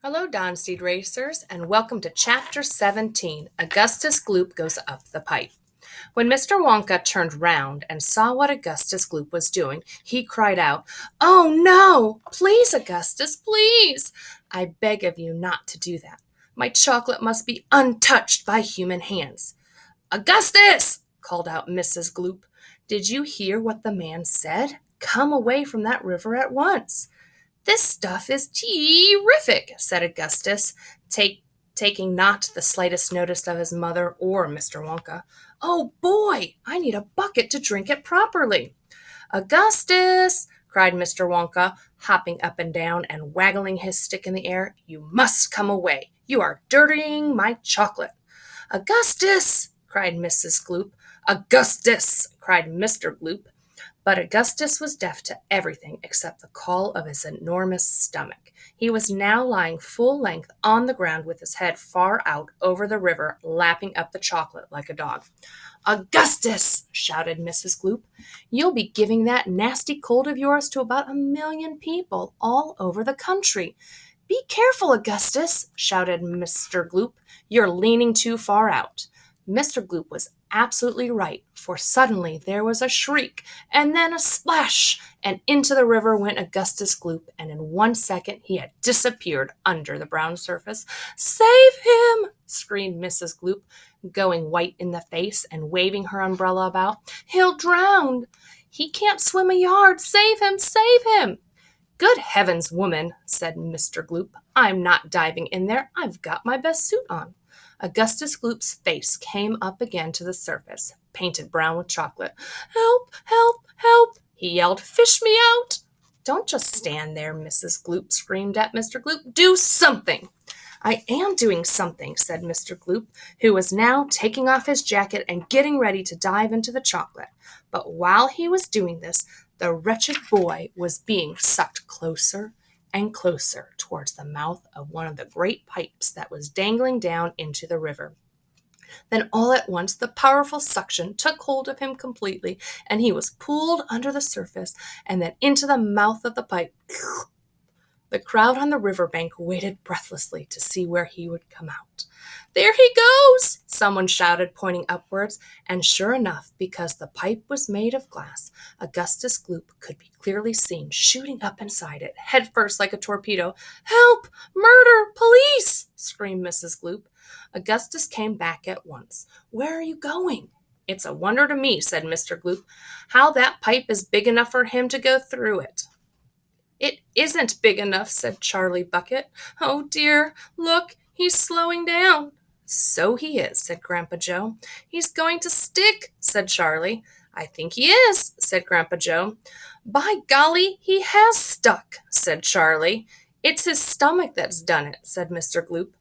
Hello, Donsteed Racers, and welcome to Chapter 17, Augustus Gloop Goes Up the Pipe. When Mr. Wonka turned round and saw what Augustus Gloop was doing, he cried out, "Oh, no! Please, Augustus, please! I beg of you not to do that. My chocolate must be untouched by human hands." "Augustus!" called out Mrs. Gloop. "Did you hear what the man said? Come away from that river at once." "This stuff is terrific," said Augustus, taking not the slightest notice of his mother or Mr. Wonka. "Oh, boy, I need a bucket to drink it properly." "Augustus!" cried Mr. Wonka, hopping up and down and waggling his stick in the air. "You must come away. You are dirtying my chocolate." "Augustus!" cried Mrs. Gloop. "Augustus!" cried Mr. Gloop. But Augustus was deaf to everything except the call of his enormous stomach. He was now lying full length on the ground with his head far out over the river, lapping up the chocolate like a dog. "Augustus!" shouted Mrs. Gloop. "You'll be giving that nasty cold of yours to about 1,000,000 people all over the country." "Be careful, Augustus!" shouted Mr. Gloop. "You're leaning too far out." Mr. Gloop was absolutely right, for suddenly there was a shriek, and then a splash, and into the river went Augustus Gloop, and in 1 second he had disappeared under the brown surface. "Save him!" screamed Mrs. Gloop, going white in the face and waving her umbrella about. "He'll drown! He can't swim a yard! Save him! Save him!" "Good heavens, woman," said Mr. Gloop. "I'm not diving in there. I've got my best suit on." Augustus Gloop's face came up again to the surface, painted brown with chocolate. "Help! Help! Help!" he yelled. "Fish me out!" "Don't just stand there," Mrs. Gloop screamed at Mr. Gloop. "Do something!" "I am doing something," said Mr. Gloop, who was now taking off his jacket and getting ready to dive into the chocolate. But while he was doing this, the wretched boy was being sucked closer and closer towards the mouth of one of the great pipes that was dangling down into the river. Then all at once the powerful suction took hold of him completely, and he was pulled under the surface and then into the mouth of the pipe. The crowd on the river bank waited breathlessly to see where he would come out. "There he goes!" someone shouted, pointing upwards, and sure enough, because the pipe was made of glass, Augustus Gloop could be clearly seen shooting up inside it, head first like a torpedo. "Help! Murder! Police!" screamed Mrs. Gloop. Augustus came back at once. "Where are you going?" "It's a wonder to me," said Mr. Gloop, "how that pipe is big enough for him to go through it." "It isn't big enough," said Charlie Bucket. "Oh, dear, look, he's slowing down." "So he is," said Grandpa Joe. "He's going to stick," said Charlie. "I think he is," said Grandpa Joe. "By golly, he has stuck," said Charlie. "It's his stomach that's done it," said Mr. Gloop.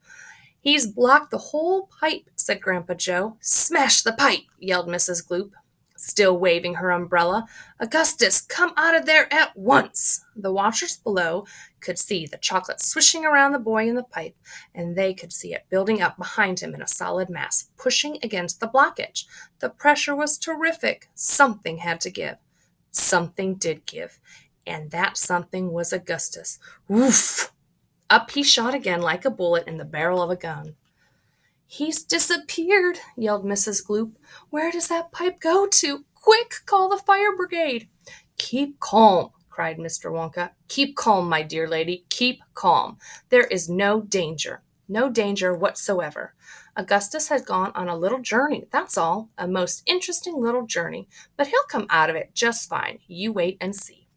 "He's blocked the whole pipe," said Grandpa Joe. "Smash the pipe!" yelled Mrs. Gloop, still waving her umbrella. "Augustus, come out of there at once!" The watchers below could see the chocolate swishing around the boy in the pipe, and they could see it building up behind him in a solid mass, pushing against the blockage. The pressure was terrific. Something had to give. Something did give, and that something was Augustus. Woof! Up he shot again like a bullet in the barrel of a gun. "He's disappeared," yelled Mrs. Gloop. "Where does that pipe go to? Quick, call the fire brigade." "Keep calm," cried Mr. Wonka. "Keep calm, my dear lady. Keep calm. There is no danger. No danger whatsoever. Augustus has gone on a little journey, that's all. A most interesting little journey. But he'll come out of it just fine. You wait and see."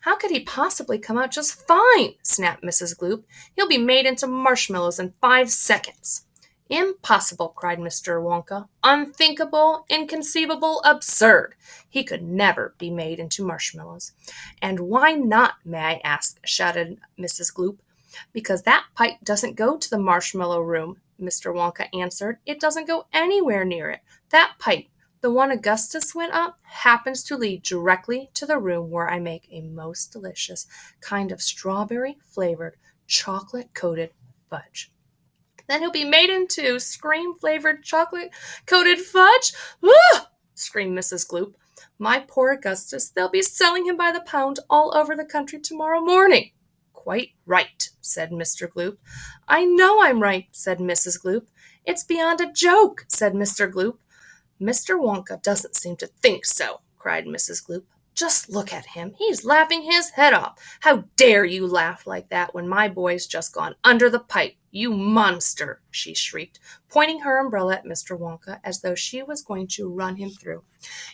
"How could he possibly come out just fine?" snapped Mrs. Gloop. "He'll be made into marshmallows in 5 seconds." "Impossible!" cried Mr. Wonka. "Unthinkable, inconceivable, absurd! He could never be made into marshmallows." "And why not, may I ask?" shouted Mrs. Gloop. "Because that pipe doesn't go to the marshmallow room," Mr. Wonka answered. "It doesn't go anywhere near it. That pipe, the one Augustus went up, happens to lead directly to the room where I make a most delicious kind of strawberry-flavored, chocolate-coated fudge." "Then he'll be made into cream-flavored chocolate-coated fudge? Ah!" screamed Mrs. Gloop. "My poor Augustus, they'll be selling him by the pound all over the country tomorrow morning." quite right," said Mr. Gloop. "I know I'm right," said Mrs. Gloop. "It's beyond a joke," said Mr. Gloop. "Mr. Wonka doesn't seem to think so," cried Mrs. Gloop. "Just look at him. He's laughing his head off. How dare you laugh like that when my boy's just gone under the pipe? You monster!" she shrieked, pointing her umbrella at Mr. Wonka as though she was going to run him through.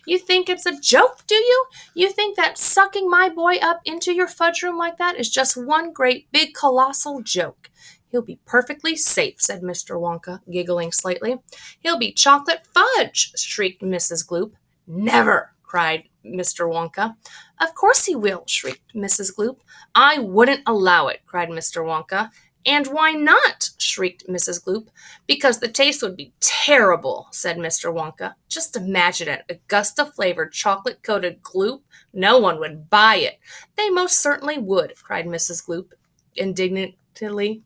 "You think it's a joke, do you? You think that sucking my boy up into your fudge room like that is just one great big colossal joke?" "He'll be perfectly safe," said Mr. Wonka, giggling slightly. "He'll be chocolate fudge!" shrieked Mrs. Gloop. "Never!" cried Mr. Wonka. "Of course he will!" shrieked Mrs. Gloop. "I wouldn't allow it!" cried Mr. Wonka. "And why not?" shrieked Mrs. Gloop. "Because the taste would be terrible," said Mr. Wonka. "Just imagine it, Augusta-flavored chocolate-coated Gloop. No one would buy it." "They most certainly would," cried Mrs. Gloop indignantly.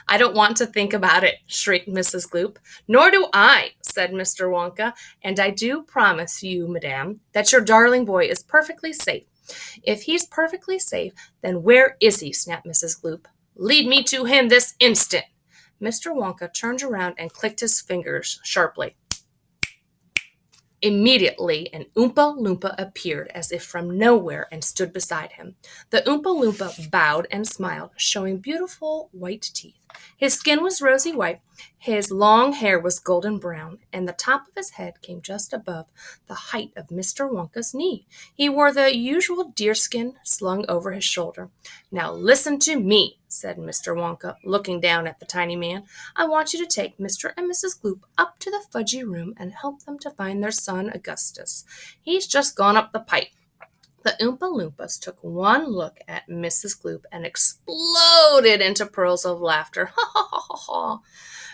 "I don't want to think about it," shrieked Mrs. Gloop. "Nor do I," said Mr. Wonka. "And I do promise you, madame, that your darling boy is perfectly safe." "If he's perfectly safe, then where is he?" snapped Mrs. Gloop. "Lead me to him this instant." Mr. Wonka turned around and clicked his fingers sharply. Immediately, an Oompa Loompa appeared as if from nowhere and stood beside him. The Oompa Loompa bowed and smiled, showing beautiful white teeth. His skin was rosy white, his long hair was golden brown, and the top of his head came just above the height of Mr. Wonka's knee. He wore the usual deerskin slung over his shoulder. "Now listen to me," said Mr. Wonka, looking down at the tiny man. "I want you to take Mr. and Mrs. Gloop up to the fudgy room and help them to find their son Augustus. He's just gone up the pipe." The Oompa Loompas took one look at Mrs. Gloop and exploded into pearls of laughter. "Ha ha ha ha ha!"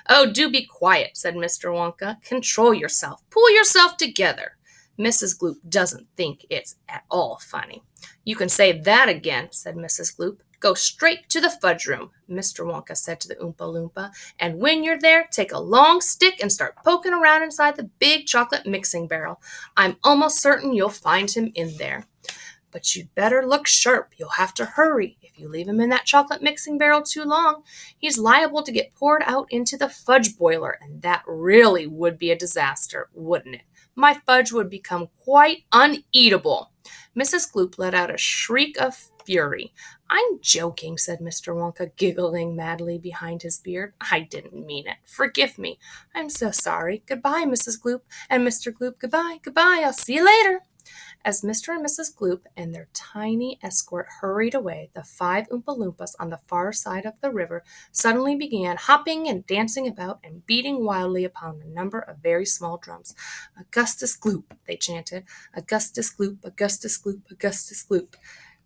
"Oh, do be quiet," said Mr. Wonka. "Control yourself. Pull yourself together. Mrs. Gloop doesn't think it's at all funny." "You can say that again," said Mrs. Gloop. "Go straight to the fudge room," Mr. Wonka said to the Oompa Loompa. "And when you're there, take a long stick and start poking around inside the big chocolate mixing barrel. I'm almost certain you'll find him in there. But you'd better look sharp. You'll have to hurry. If you leave him in that chocolate mixing barrel too long, he's liable to get poured out into the fudge boiler, and that really would be a disaster, wouldn't it? My fudge would become quite uneatable." Mrs. Gloop let out a shriek of fury. "I'm joking," said Mr. Wonka, giggling madly behind his beard. "I didn't mean it. Forgive me. I'm so sorry. Goodbye, Mrs. Gloop. And Mr. Gloop, goodbye, goodbye. I'll see you later." As Mr. and Mrs. Gloop and their tiny escort hurried away, the 5 Oompa Loompas on the far side of the river suddenly began hopping and dancing about and beating wildly upon a number of very small drums. "Augustus Gloop," they chanted. "Augustus Gloop, Augustus Gloop, Augustus Gloop."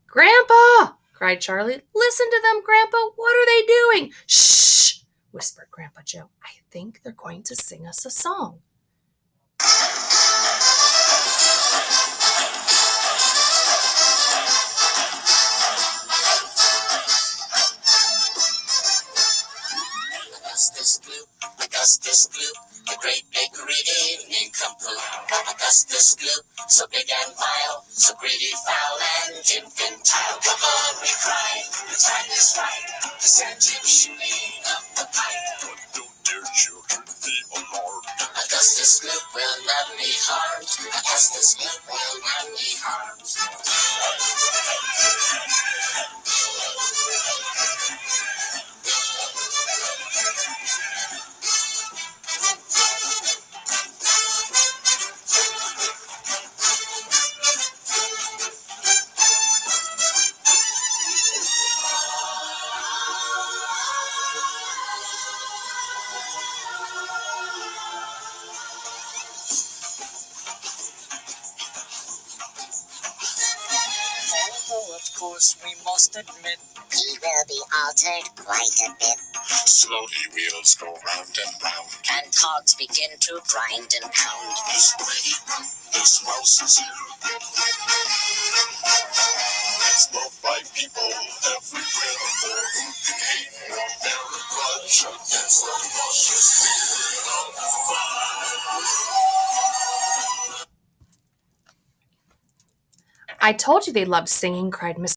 "Grandpa!" cried Charlie. "Listen to them, Grandpa! What are they doing?" "Shh!" whispered Grandpa Joe. "I think they're going to sing us a song." Augustus Gloop, Augustus Gloop, the great bakery evening complete. Augustus Gloop, so big and vile, so greedy, foul, and infantile. Come on, we cry, the time is right to send him shooting up the pipe. But don't dear children be alarmed. Augustus Gloop will not be harmed. Augustus Gloop will not be harmed. Although, of course, we must admit, he will be altered quite a bit. Slowly wheels go round and round, and cogs begin to grind and pound. This way, this mouse is here. It's loved by people everywhere, for who can hate or bear a grudge against the luscious spirit of fun. "I told you they loved singing," cried Miss